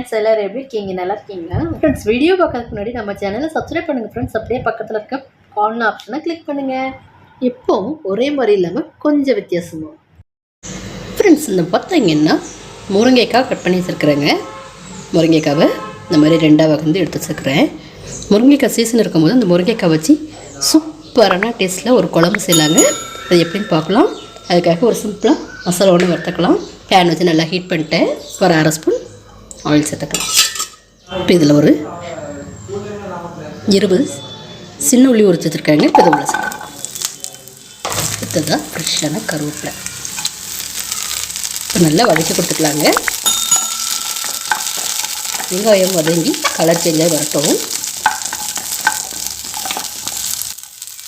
Friends, எல்லாரும் எப்படி இருக்கீங்க? நல்லா இருக்கீங்களா? ஃப்ரெண்ட்ஸ், வீடியோ பார்க்கறதுக்கு முன்னாடி நம்ம சேனலை சப்ஸ்கிரைப் பண்ணுங்கள் ஃப்ரெண்ட்ஸ். அப்படியே பக்கத்தில் இருக்க ஆல் ஆப்ஷனை கிளிக் பண்ணுங்கள். எப்போவும் ஒரே மாதிரி இல்லாமல் கொஞ்சம் வித்தியாசமாக. ஃப்ரெண்ட்ஸ், இந்த பார்த்தீங்கன்னா முருங்கைக்காய் கட் பண்ணி வச்சுருக்குறேங்க. முருங்கைக்காவை இந்த மாதிரி ரெண்டாக வகந்து எடுத்து வச்சுருக்கிறேன். முருங்கைக்காய் சீசன் இருக்கும்போது அந்த முருங்கைக்காய் வச்சு சூப்பரான டேஸ்ட்டில் ஒரு குழம்பு செய்யலாங்க. அது எப்படின்னு பார்க்கலாம். அதுக்காக ஒரு சிம்பிளாக மசாலா ஒன்று வறுத்துக்கலாம். பேன் வச்சு நல்லா ஹீட் பண்ணிட்டேன். ஒரு அரை ஸ்பூன் ஆயில் சேர்த்துக்கலாம். இப்போ இதில் ஒரு 20 சின்ன உள்ளி உரிச்சு வச்சுருக்காங்க. இப்போ இதை உள்ள சேர்த்துக்கலாம். அடுத்ததாக ஃப்ரெஷ்ஷான கருவேப்பிலை இப்போ நல்லா வதக்கி கொடுத்துக்கலாங்க. வெங்காயம் வதங்கி கலர் சேஞ்சாக வரட்டும்.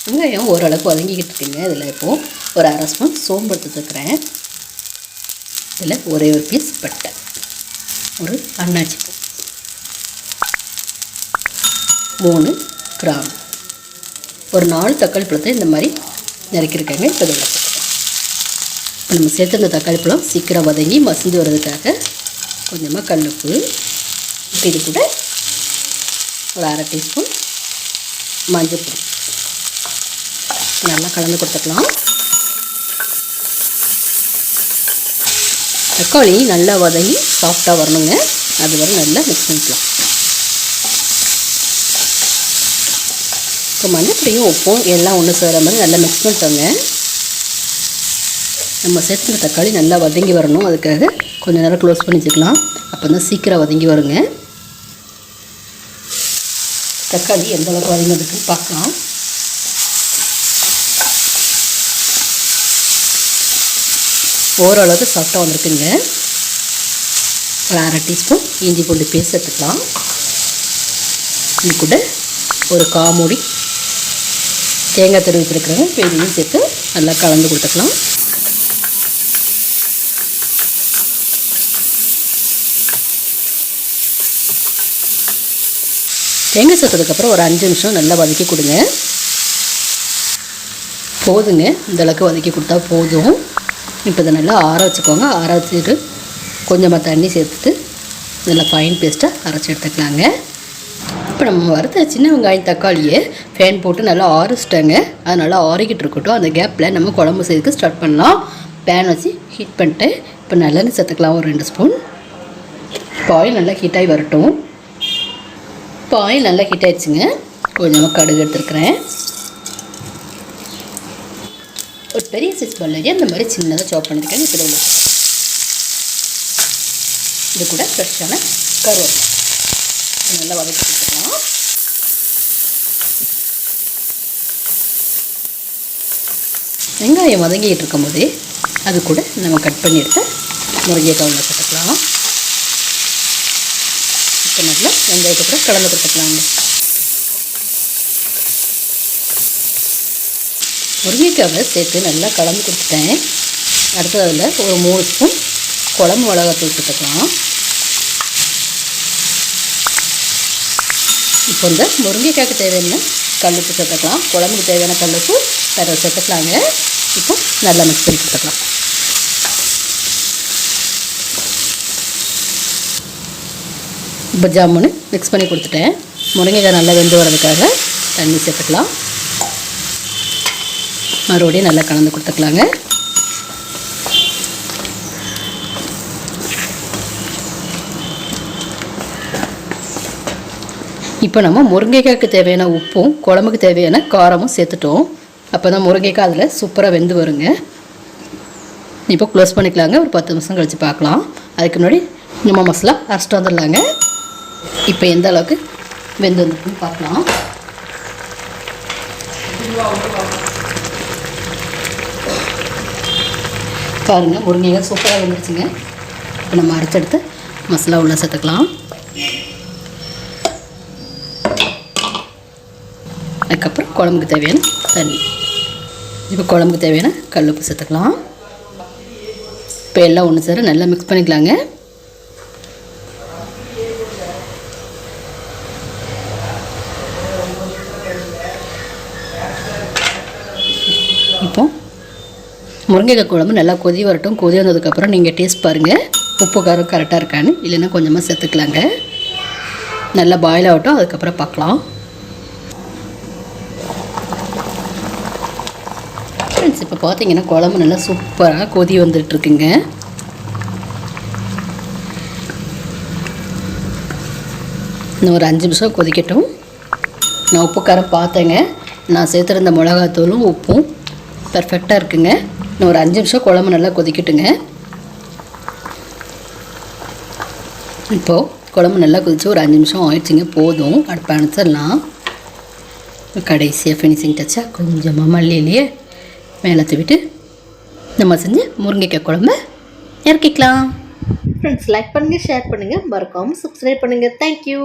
வெங்காயம் ஓரளவுக்கு வதங்கிக்கிட்டு இருக்குங்க. இதில் இப்போது ஒரு அரை ஸ்பூன் சோம்பு எடுத்து வச்சுருக்கிறேன். இதில் ஒரே ஒரு பீஸ் பட்டை, ஒரு அன்னாச்சி பூ, 3 கிராம்பு, ஒரு 4 தக்காளி பழத்தை இந்த மாதிரி நறுக்கியிருக்காங்க. இப்போ இதில் இப்போ நம்ம சேர்த்து இந்த தக்காளி பழம் சீக்கிரம் வதங்கி மசிந்து வர்றதுக்காக கொஞ்சமாக கல்லுப்பு, இப்போ இது கூட ஒரு அரை டீஸ்பூன் மஞ்சள் பொடி நல்லா கலந்து கொடுத்துக்கலாம். தக்காளி நல்லா வதங்கி சாஃப்டாக வரணுங்க. அது வரை நல்லா மிக்ஸ் பண்ணிக்கலாம். இப்போ மஞ்சப்பொடியும் உப்பும் எல்லாம் ஒன்று சேர்கிற மாதிரி நல்லா மிக்ஸ் பண்ணிட்டோங்க. நம்ம சேர்த்துன தக்காளி நல்லா வதங்கி வரணும். அதுக்காக கொஞ்சம் நேரம் க்ளோஸ் பண்ணி வச்சுக்கலாம். அப்போ தான் சீக்கிரம் வதங்கி வருங்க. தக்காளி எந்த அளவுக்கு வதங்கி வந்துருக்குன்னு பார்க்கலாம். ஓரளவுக்கு சாஃப்டாக வந்திருக்குங்க. ஒரு அரை டீஸ்பூன் இஞ்சி பூண்டு பேஸ்ட் எடுத்துக்கலாம். இது கூட ஒரு காமூடி தேங்காய் துருவி வச்சுருக்குறேங்க. இப்போ இதையும் சேர்த்து நல்லா கலந்து கொடுத்துக்கலாம். தேங்காய் சேர்த்ததுக்கப்புறம் ஒரு 5 நிமிஷம் நல்லா வதக்கி கொடுங்க. போதுங்க, இந்தளவுக்கு வதக்கி கொடுத்தா போதும். இப்போ இதை நல்லா ஆற வச்சுக்கோங்க. ஆற வச்சுட்டு கொஞ்சமாக தண்ணி சேர்த்துட்டு நல்லா ஃபைன் பேஸ்ட்டாக அரைச்சி எடுத்துக்கலாங்க. இப்போ நம்ம வறுத்த சின்ன வெங்காயம் தக்காளியை ஃபேன் போட்டு நல்லா ஆறிச்சிட்டாங்க. அது நல்லா ஆறிக்கிட்டு இருக்கட்டும். அந்த கேப்பில் நம்ம குழம்பு செய்யறதுக்கு ஸ்டார்ட் பண்ணலாம். பேன் வச்சு ஹீட் பண்ணிட்டு இப்போ நல்லெண்ணெய் சேர்த்துக்கலாம். ஒரு 2 ஸ்பூன். இப்போ ஆயில் நல்லா ஹீட்டாகி வரட்டும். இப்போ ஆயில் நல்லா ஹீட் ஆகிடுச்சுங்க. கொஞ்சமாக கடுகு எடுத்துருக்குறேன். ஒரு பெரிய சைஸ் பல்லரியை இந்த மாதிரி சின்னதாக சாப் பண்ணியிருக்கேன். இப்போ உள்ள இது கூட ஃப்ரெஷ்ஷான கருவேப்பிலை நல்லா வதக்கி கொடுத்துக்கலாம். வெங்காயம் வதங்கிட்டு இருக்கும் போதே அது கூட நம்ம கட் பண்ணி எடுத்து முருங்கைக்காய் உள்ள சேர்த்துக்கலாம். இப்போ நல்லா வெங்காயத்தை கூட கலந்து கொடுத்துக்கலாங்க. முருங்கைக்காவை சேர்த்து நல்லா கலந்து கொடுத்துட்டேன். அடுத்தது அதில் ஒரு 3 ஸ்பூன் குழம்பு மிளகாத்தூள் சேர்த்துக்கலாம். இப்போ இந்த முருங்கைக்காய்க்கு தேவையான கல்லுப்பு சேர்த்துக்கலாம். குழம்புக்கு தேவையான கல்லுப்பு வேறு சேர்த்துக்கலாங்க. இப்போ நல்லா மிக்ஸ் பண்ணி கொடுத்துக்கலாம். இப்போ ஜாமுன்னு மிக்ஸ் பண்ணி கொடுத்துட்டேன். முருங்கைக்காய் நல்லா வெந்து வர்றதுக்காக தண்ணி சேர்த்துக்கலாம். மறுபடியும் நல்லா கலந்து கொடுத்துக்கலாங்க. இப்போ நம்ம முருங்கைக்காய்க்கு தேவையான உப்பும் குழம்புக்கு தேவையான காரமும் சேர்த்துட்டோம். அப்போ தான் முருங்கைக்காய் அதில் சூப்பராக வெந்து வருங்க. இப்போ க்ளோஸ் பண்ணிக்கலாங்க. ஒரு 10 நிமிஷம் கழித்து பார்க்கலாம். அதுக்கு முன்னாடி நம்ம மசாலா அரைச்சிட்டு வந்துடலாங்க. இப்போ எந்த அளவுக்கு வெந்து வந்துருக்குன்னு பார்க்கலாம். பாருங்கள், முருங்கைக்காய் சூப்பராக வந்துருச்சுங்க. இப்போ நம்ம அரைச்செடுத்து மசாலா உள்ள சேர்த்துக்கலாம். அதுக்கப்புறம் குழம்புக்கு தேவையான தண்ணி. இப்போ குழம்புக்கு தேவையான கல்லுப்பு சேர்த்துக்கலாம். இப்போ எல்லாம் ஒன்று சேர நல்லா மிக்ஸ் பண்ணிக்கலாங்க. இப்போ முருங்கைக்காய் குழம்பு நல்லா கொதி வரட்டும். கொதி வந்ததுக்கப்புறம் நீங்கள் டேஸ்ட் பாருங்கள். உப்பு காரம் கரெக்டாக இருக்கான்னு, இல்லைன்னா கொஞ்சமாக சேர்த்துக்கலாங்க. நல்லா பாயில் ஆகட்டும், அதுக்கப்புறம் பார்க்கலாம். ஃப்ரெண்ட்ஸ் இப்போ பார்த்தீங்கன்னா குழம்பு நல்லா சூப்பராக கொதி வந்துட்டுருக்குங்க. இன்னும் ஒரு 5 நிமிஷம் கொதிக்கட்டும். நான் உப்பு காரம் பார்த்தேங்க. நான் சேர்த்துருந்த மிளகாத்தூளும் உப்பும் பர்ஃபெக்டாக இருக்குங்க. இன்னும் ஒரு 5 நிமிஷம் குழம்பு நல்லா கொதிக்கட்டுங்க. இப்போது குழம்பு நல்லா கொதிச்சு ஒரு 5 நிமிஷம் ஆயிடுச்சுங்க. போதும், அடுப்பை அணைச்சிடலாம். கடைசியாக ஃபினிஷிங் டச்சாக கொஞ்சமாக மல்லியிலேயே மேலே தூவிட்டு நம்ம செஞ்சு முருங்கைக்காய் குழம்பு இறக்கிக்கலாம். ஃப்ரெண்ட்ஸ் லைக் பண்ணுங்கள், ஷேர் பண்ணுங்கள், மறக்காமல் சப்ஸ்கிரைப் பண்ணுங்கள். தேங்க்யூ.